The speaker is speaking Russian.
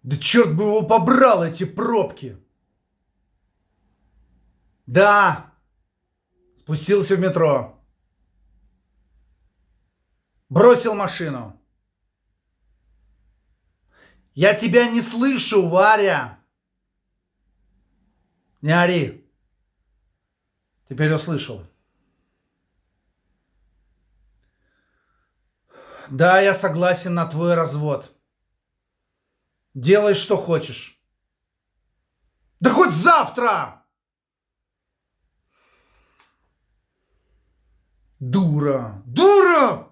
Да черт бы его побрал, эти пробки. Да, спустился в метро. Бросил машину. Я тебя не слышу, Варя. Не ори. Теперь услышал. Да, я согласен на твой развод. Делай, что хочешь. Да хоть завтра! Дура! Дура!